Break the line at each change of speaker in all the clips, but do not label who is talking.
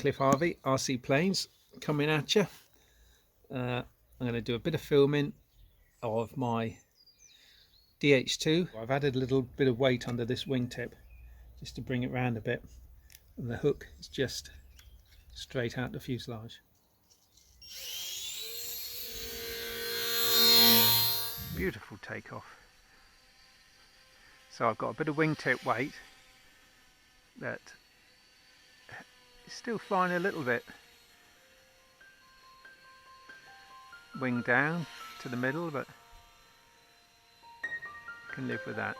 Cliff Harvey, RC Planes, coming at you. I'm going to do a bit of filming of my DH2. I've added a little bit of weight under this wingtip just to bring it round a bit, and the hook is just straight out the fuselage. Beautiful takeoff. So I've got a bit of wingtip weight that is still flying a little bit. Wing down to the middle, but can live with that.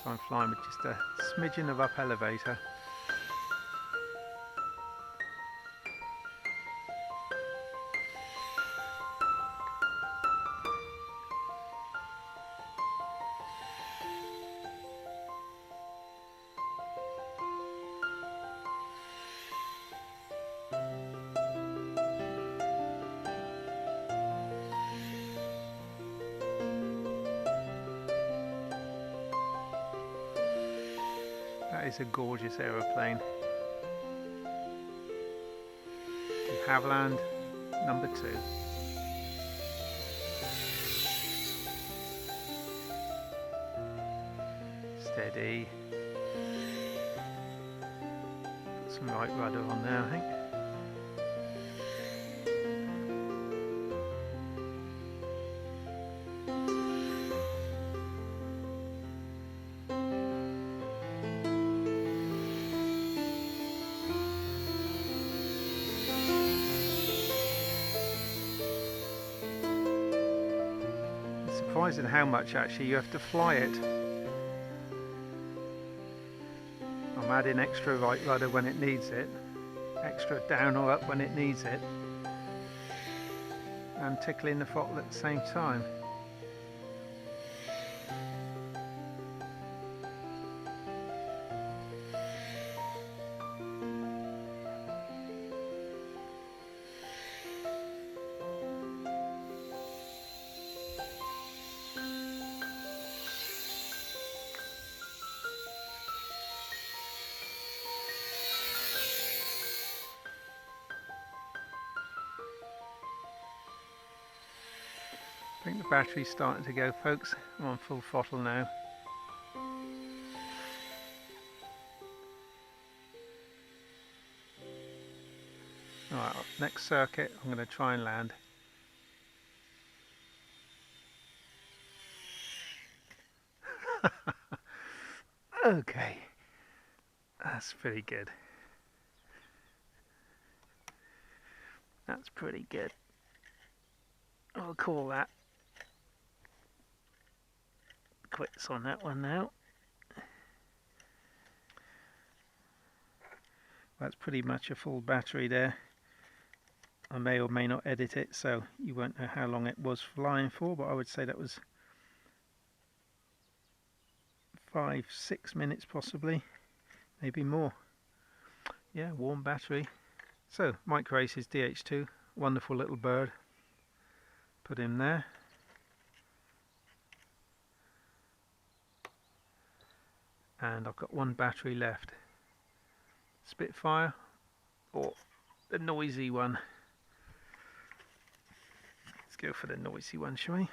So I'm flying with just a smidgen of up elevator. That is a gorgeous aeroplane. De Havilland number 2. Steady. Put some right rudder on there, I think. Surprising how much actually you have to fly it. I'm adding extra right rudder when it needs it, extra down or up when it needs it, and tickling the throttle at the same time. I think the battery's starting to go, folks. I'm on full throttle now. Alright, next circuit I'm going to try and land. Okay, that's pretty good. That's pretty good. I'll call that quits on that one now. That's pretty much a full battery there. I may or may not edit it, so you won't know how long it was flying for, but I would say that was 5-6 minutes possibly, maybe more. Yeah, warm battery. So Microaces DH2, wonderful little bird. Put him there. And I've got one battery left. Spitfire or the noisy one. Let's go for the noisy one, shall we?